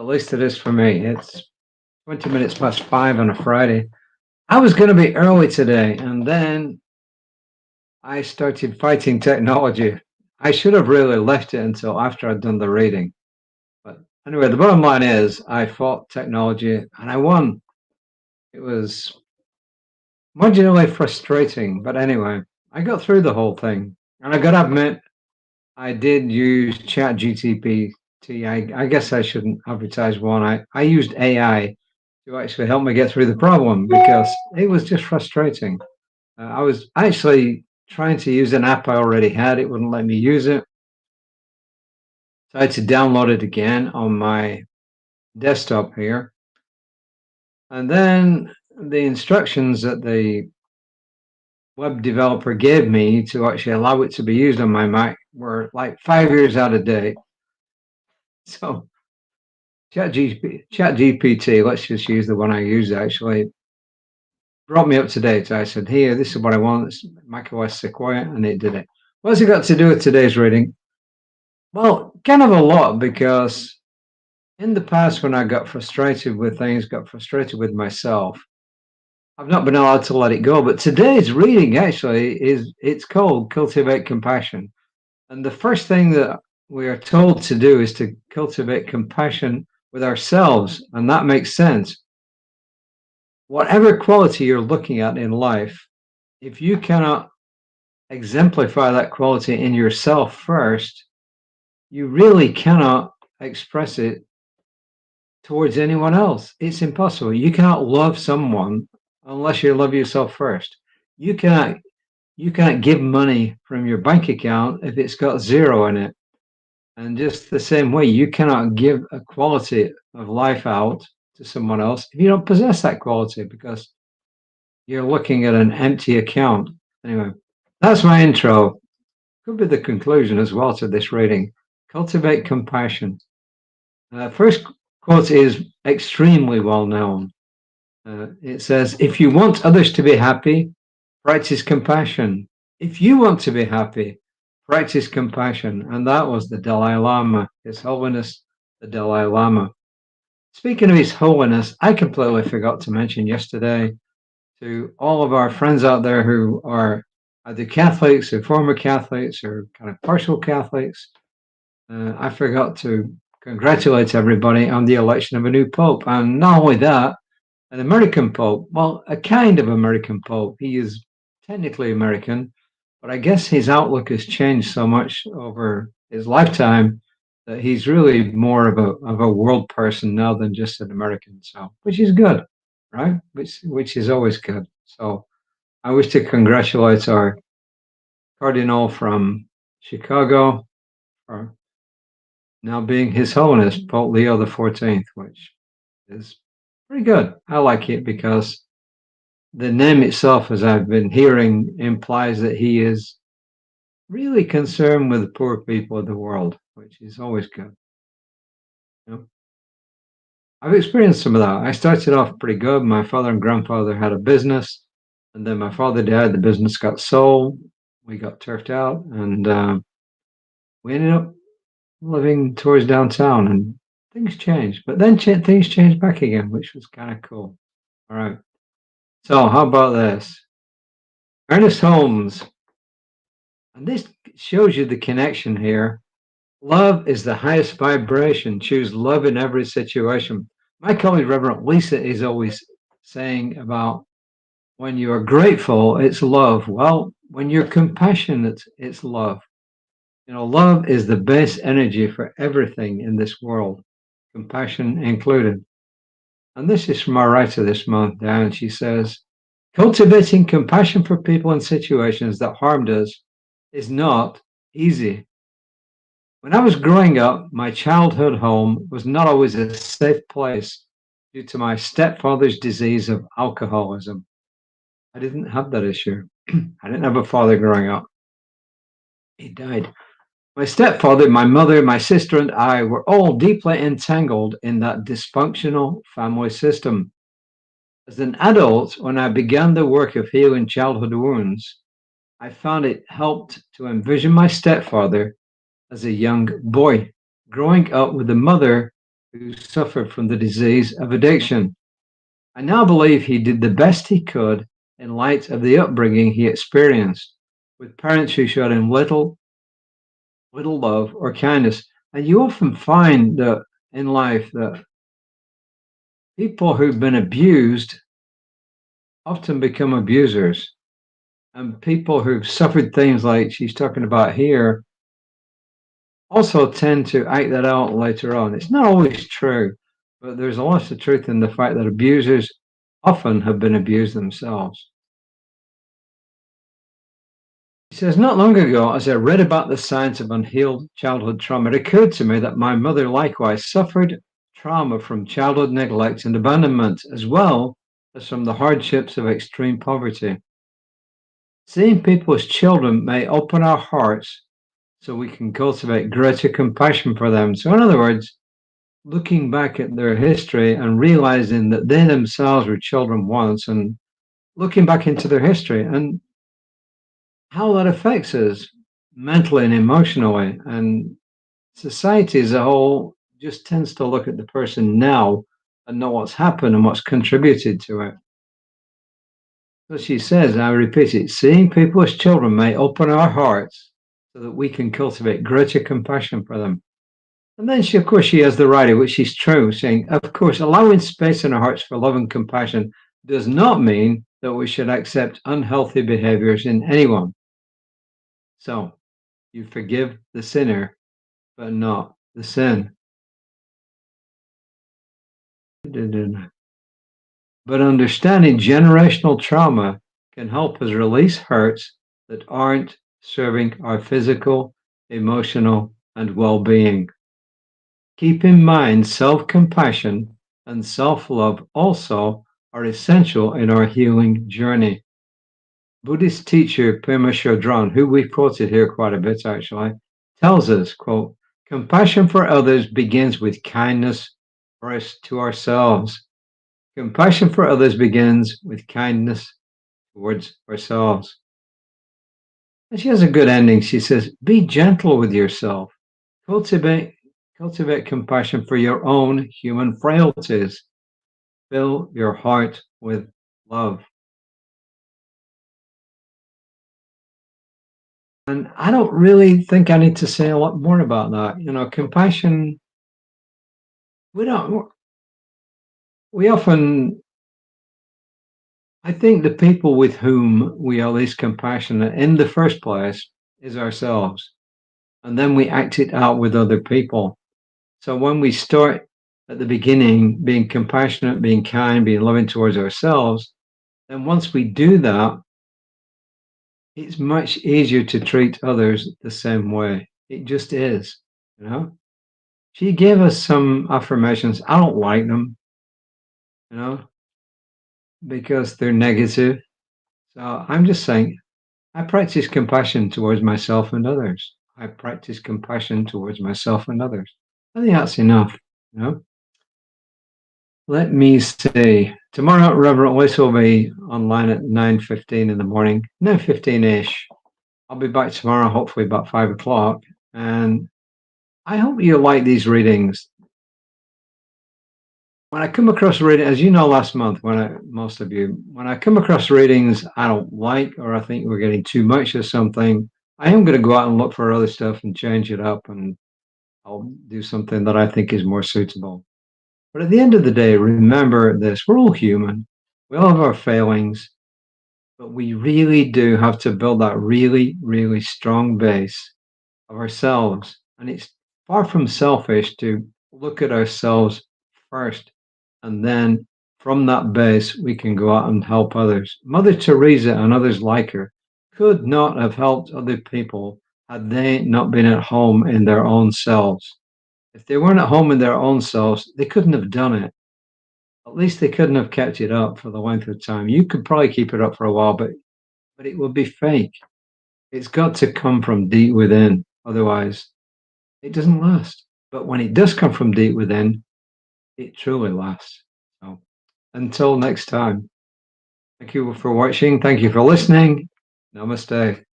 At least it is for me. It's 20 minutes past 5 on a Friday. I was going to be early today, and then I started fighting technology. I should have really left it until after I'd done the reading. But anyway, the bottom line is I fought technology and I won. It was marginally frustrating, but anyway, I got through the whole thing. And I got to admit, I did use ChatGPT. I guess I shouldn't advertise one. I used AI to actually help me get through the problem because it was just frustrating. I was actually trying to use an app I already had. It wouldn't let me use it. So I had to download it again on my desktop here. And then the instructions that the web developer gave me to actually allow it to be used on my Mac were like 5 years out of date. So ChatGPT, let's just use the one I use actually, brought me up to date. I said, here, this is what I want. It's macOS Sequoia, and it did it. What's it got to do with today's reading? Well, kind of a lot, because in the past when I got frustrated with things, got frustrated with myself, I've not been allowed to let it go. But today's reading actually it's called Cultivate Compassion. And the first thing that we are told to do is to cultivate compassion with ourselves. And that makes sense. Whatever quality you're looking at in life, if you cannot exemplify that quality in yourself first, you really cannot express it towards anyone else. It's impossible. You cannot love someone unless you love yourself first. You cannot give money from your bank account if it's got zero in it. And just the same way, you cannot give a quality of life out to someone else if you don't possess that quality, because you're looking at an empty account. Anyway, that's my intro. Could be the conclusion as well to this reading. Cultivate compassion. First quote is extremely well known. It says, if you want others to be happy, practice compassion. If you want to be happy, practice compassion. And that was the Dalai Lama, His Holiness the Dalai Lama. Speaking of His Holiness, I completely forgot to mention yesterday to all of our friends out there who are either Catholics or former Catholics or kind of partial Catholics, I forgot to congratulate everybody on the election of a new Pope. And not only that, an American Pope, well, a kind of American Pope. He is technically American, but I guess his outlook has changed so much over his lifetime that he's really more of a world person now than just an American. So, which is good, right? Which is always good. So, I wish to congratulate our cardinal from Chicago for now being His Holiness Pope Leo XIV, which is pretty good. I like it because the name itself, as I've been hearing, implies that he is really concerned with the poor people of the world, which is always good. You know? I've experienced some of that. I started off pretty good. My father and grandfather had a business, and then my father died. The business got sold. We got turfed out, and we ended up living towards downtown, and things changed. But then things changed back again, which was kind of cool. All right. So how about this? Ernest Holmes, and this shows you the connection here. Love is the highest vibration. Choose love in every situation. My colleague, Reverend Lisa, is always saying about when you are grateful, it's love. Well, when you're compassionate, it's love. You know, love is the best energy for everything in this world, compassion included. And this is from our writer this month, Diana. She says, cultivating compassion for people and situations that harmed us is not easy. When I was growing up, my childhood home was not always a safe place due to my stepfather's disease of alcoholism. I didn't have that issue. I didn't have a father growing up. He died. My stepfather, my mother, my sister, and I were all deeply entangled in that dysfunctional family system. As an adult, when I began the work of healing childhood wounds, I found it helped to envision my stepfather as a young boy, growing up with a mother who suffered from the disease of addiction. I now believe he did the best he could in light of the upbringing he experienced, with parents who showed him little love or kindness. And you often find that in life that people who've been abused often become abusers. And people who've suffered things like she's talking about here also tend to act that out later on. It's not always true, but there's a lot of truth in the fact that abusers often have been abused themselves. He says, not long ago, as I read about the science of unhealed childhood trauma, it occurred to me that my mother likewise suffered trauma from childhood neglect and abandonment, as well as from the hardships of extreme poverty. Seeing people as children may open our hearts so we can cultivate greater compassion for them. So, in other words, looking back at their history and realizing that they themselves were children once and looking back into their history and how that affects us mentally and emotionally. And society as a whole just tends to look at the person now and know what's happened and what's contributed to it. So she says, I repeat it, seeing people as children may open our hearts so that we can cultivate greater compassion for them. And then she, of course, she has the writer, which is true, saying, of course, allowing space in our hearts for love and compassion does not mean that we should accept unhealthy behaviors in anyone. So you forgive the sinner, but not the sin. But understanding generational trauma can help us release hurts that aren't serving our physical, emotional, and well being. Keep in mind self compassion and self love also are essential in our healing journey. Buddhist teacher Pema Chodron, who we quoted here quite a bit actually, tells us, quote, compassion for others begins with kindness first to ourselves. Compassion for others begins with kindness towards ourselves. And she has a good ending. She says, be gentle with yourself. Cultivate compassion for your own human frailties. Fill your heart with love. And I don't really think I need to say a lot more about that. You know, compassion, we don't, we often, I think the people with whom we are least compassionate in the first place is ourselves. And then we act it out with other people. So when we start at the beginning being compassionate, being kind, being loving towards ourselves, then once we do that, it's much easier to treat others the same way. It just is, you know. She gave us some affirmations. I don't like them, you know, because they're negative. So I'm just saying, I practice compassion towards myself and others. I practice compassion towards myself and others. I think that's enough, you know. Let me see. Tomorrow, Reverend Liz will be online at 9:15 in the morning, 9:15-ish. I'll be back tomorrow, hopefully about 5 o'clock. And I hope you like these readings. When I come across reading, as you know, last month, most of you, when I come across readings I don't like, or I think we're getting too much of something, I am going to go out and look for other stuff and change it up, and I'll do something that I think is more suitable. But at the end of the day, remember this, we're all human. We all have our failings, but we really do have to build that really, really strong base of ourselves. And it's far from selfish to look at ourselves first. And then from that base, we can go out and help others. Mother Teresa and others like her could not have helped other people had they not been at home in their own selves. If they weren't at home in their own selves, they couldn't have done it. At least they couldn't have kept it up for the length of time. You could probably keep it up for a while, but it would be fake. It's got to come from deep within. Otherwise, it doesn't last. But when it does come from deep within, it truly lasts. So until next time, thank you for watching. Thank you for listening. Namaste.